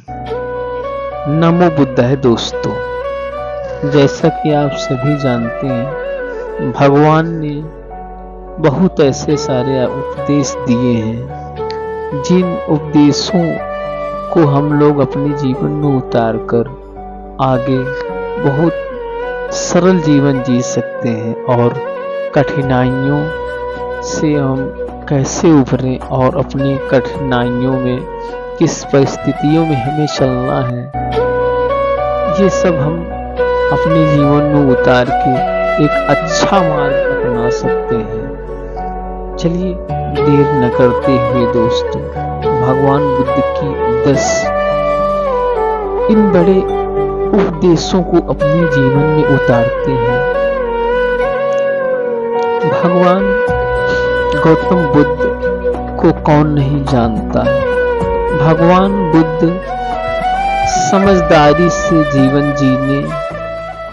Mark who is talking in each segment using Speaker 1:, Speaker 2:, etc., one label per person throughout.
Speaker 1: नमो बुद्धाय दोस्तों। जैसा कि आप सभी जानते हैं, भगवान ने बहुत ऐसे सारे उपदेश दिए हैं, जिन उपदेशों को हम लोग अपने जीवन में उतार कर आगे बहुत सरल जीवन जी सकते हैं और कठिनाइयों से हम कैसे उभरें और अपनी कठिनाइयों में किस परिस्थितियों में हमें चलना है, ये सब हम अपने जीवन में उतार के एक अच्छा मार्ग अपना सकते हैं। चलिए देर न करते हुए दोस्तों, भगवान बुद्ध की 10 इन बड़े उपदेशों को अपने जीवन में उतारते हैं। भगवान गौतम बुद्ध को कौन नहीं जानता। भगवान बुद्ध समझदारी से जीवन जीने,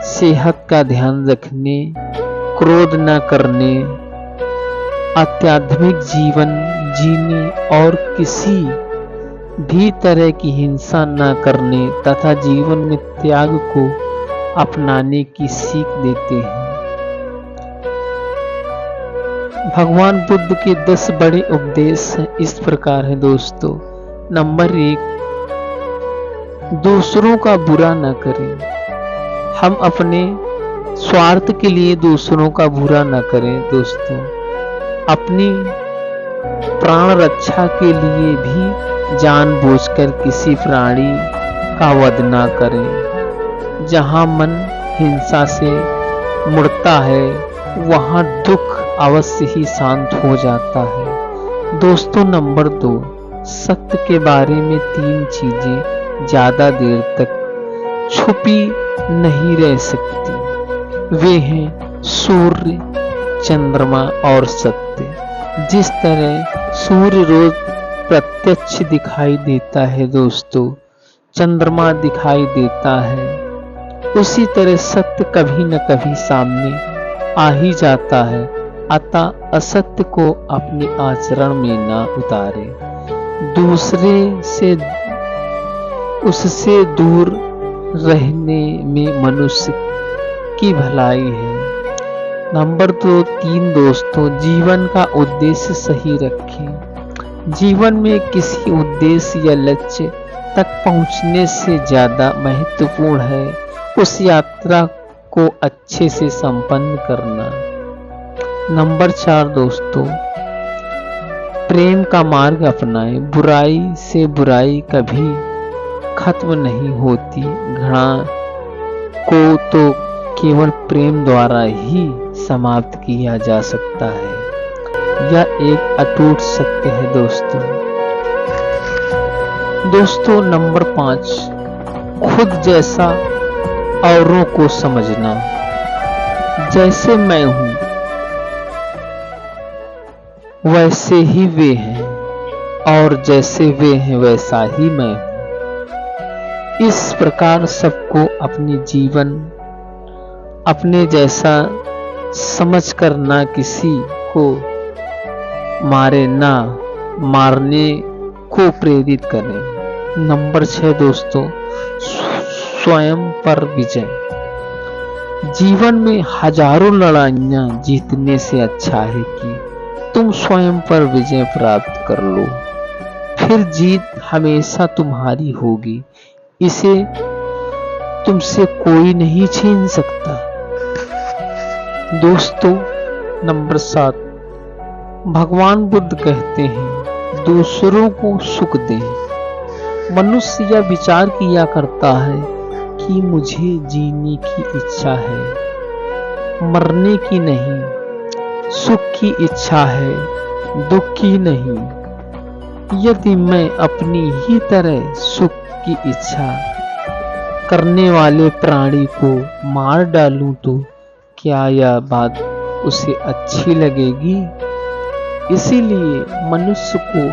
Speaker 1: सेहत का ध्यान रखने, क्रोध न करने, आध्यात्मिक जीवन जीने और किसी भी तरह की हिंसा न करने तथा जीवन में त्याग को अपनाने की सीख देते हैं। भगवान बुद्ध के 10 बड़े उपदेश इस प्रकार हैं दोस्तों। नंबर 1, दूसरों का बुरा न करें। हम अपने स्वार्थ के लिए दूसरों का बुरा न करें दोस्तों। अपनी प्राण रक्षा के लिए भी जानबूझकर किसी प्राणी का वध न करें। जहां मन हिंसा से मुड़ता है, वहां दुख अवश्य ही शांत हो जाता है दोस्तों। नंबर 2, सत्य के बारे में 3 चीजें ज्यादा देर तक छुपी नहीं रह सकती। वे हैं सूर्य, चंद्रमा और सत्य। जिस तरह सूर्य रोज प्रत्यक्ष दिखाई देता है दोस्तों, चंद्रमा दिखाई देता है, उसी तरह सत्य कभी न कभी सामने आ ही जाता है। अतः असत्य को अपने आचरण में न उतारे। दूसरे से उससे दूर रहने में मनुष्य की भलाई है। नंबर 3 दोस्तों, जीवन का उद्देश्य सही रखें। जीवन में किसी उद्देश्य या लक्ष्य तक पहुंचने से ज्यादा महत्वपूर्ण है उस यात्रा को अच्छे से संपन्न करना। नंबर 4 दोस्तों, प्रेम का मार्ग अपनाएं। बुराई से बुराई कभी खत्म नहीं होती। घृणा को तो केवल प्रेम द्वारा ही समाप्त किया जा सकता है। यह एक अटूट सत्य है दोस्तों। नंबर 5, खुद जैसा औरों को समझना। जैसे मैं हूं वैसे ही वे हैं और जैसे वे हैं वैसा ही मैं हूं। इस प्रकार सबको अपनी जीवन अपने जैसा समझ कर ना किसी को मारे ना मारने को प्रेरित करें। नंबर 6 दोस्तों, स्वयं पर विजय। जीवन में हजारों लड़ाइयां जीतने से अच्छा है कि तुम स्वयं पर विजय प्राप्त कर लो, फिर जीत हमेशा तुम्हारी होगी। इसे तुमसे कोई नहीं छीन सकता दोस्तों। नंबर 7, भगवान बुद्ध कहते हैं, दूसरों को सुख दें। मनुष्य यह विचार किया करता है कि मुझे जीने की इच्छा है, मरने की नहीं। सुख की इच्छा है, दुख की नहीं। यदि मैं अपनी ही तरह सुख की इच्छा करने वाले प्राणी को मार डालूं तो क्या यह बात उसे अच्छी लगेगी? इसीलिए मनुष्य को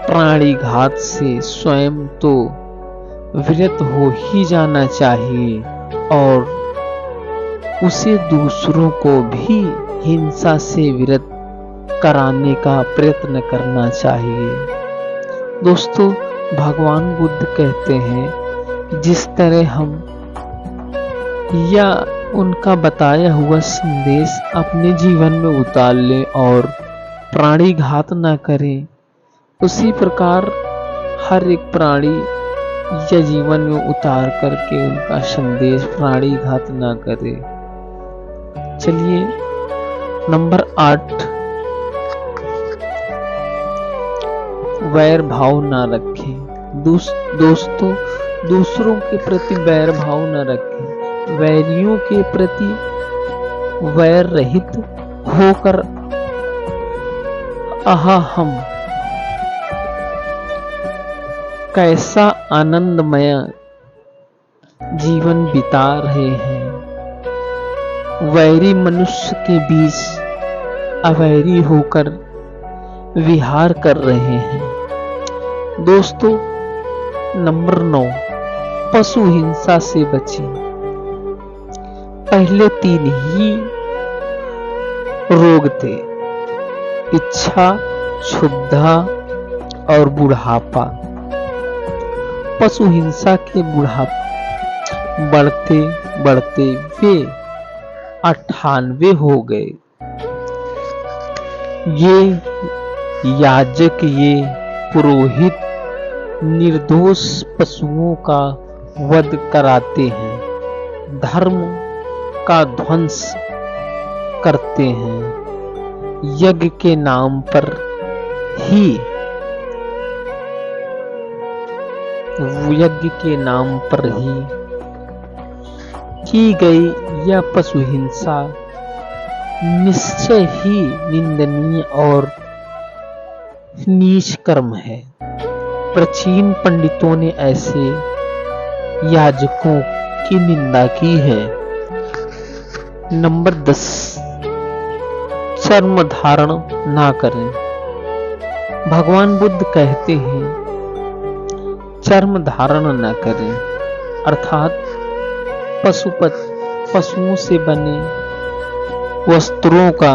Speaker 1: प्राणी घात से स्वयं तो विरत हो ही जाना चाहिए और उसे दूसरों को भी हिंसा से विरत कराने का प्रयत्न करना चाहिए। दोस्तों, भगवान बुद्ध कहते हैं जिस तरह हम या उनका बताया हुआ संदेश अपने जीवन में उतार लें और प्राणी घात न करें, उसी प्रकार हर एक प्राणी या जीवन में उतार करके उनका संदेश प्राणी घात न करे। चलिए नंबर 8, वैर भाव न रखें। दोस्तों, दूसरों के प्रति वैर भाव न रखें। वैरियों के प्रति वैर रहित होकर हम कैसा आनंदमय जीवन बिता रहे हैं। वैरी मनुष्य के बीच अवैरी होकर विहार कर रहे हैं। दोस्तों, नंबर 9, पशु हिंसा से बचें। पहले 3 ही रोग थे, इच्छा, क्षुधा और बुढ़ापा। पशु हिंसा के बुढ़ापा बढ़ते बढ़ते वे 98 हो गए। ये याजक, ये पुरोहित निर्दोष पशुओं का वध कराते हैं, धर्म का ध्वंस करते हैं। यज्ञ के नाम पर ही की गई यह पशु हिंसा निश्चय ही निंदनीय और नीच कर्म है। प्राचीन पंडितों ने ऐसे याजकों की निंदा की है। नंबर 10, चर्म धारण ना करें। भगवान बुद्ध कहते हैं चर्म धारण न करें, अर्थात पशुओं से बने वस्त्रों का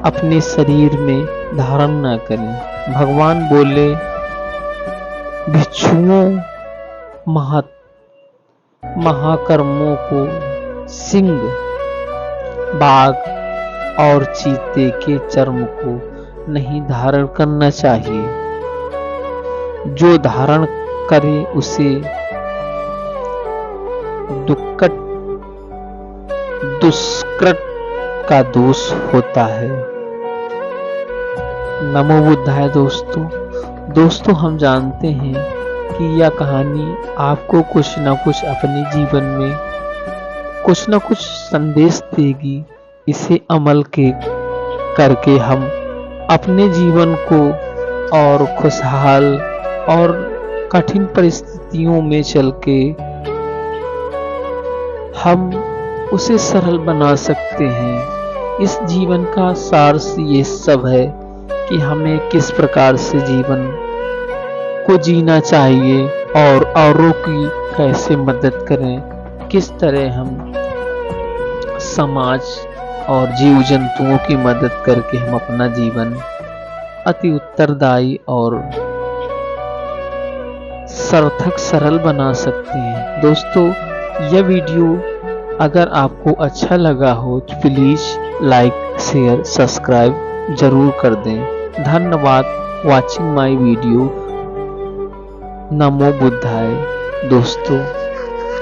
Speaker 1: अपने शरीर में धारण न करें। भगवान बोले भिक्षुओं महाकर्मों को सिंह, बाघ और चीते के चर्म को नहीं धारण करना चाहिए। जो धारण करे उसे दुष्कृत का दोष होता है। नमो बुद्धाय। दोस्तों, हम जानते हैं कि यह कहानी आपको कुछ न कुछ अपने जीवन में कुछ न कुछ संदेश देगी। इसे अमल करके हम अपने जीवन को और खुशहाल और कठिन परिस्थितियों में चल के हम उसे सरल बना सकते हैं। इस जीवन का सार ये सब है कि हमें किस प्रकार से जीवन को जीना चाहिए और औरों की कैसे मदद करें, किस तरह हम समाज और जीव जंतुओं की मदद करके हम अपना जीवन अति उत्तरदायी और सार्थक सरल बना सकते हैं। दोस्तों, यह वीडियो अगर आपको अच्छा लगा हो तो प्लीज लाइक, शेयर, सब्सक्राइब जरूर कर दें। धन्यवाद वॉचिंग माय वीडियो। नमो बुद्धाय दोस्तों।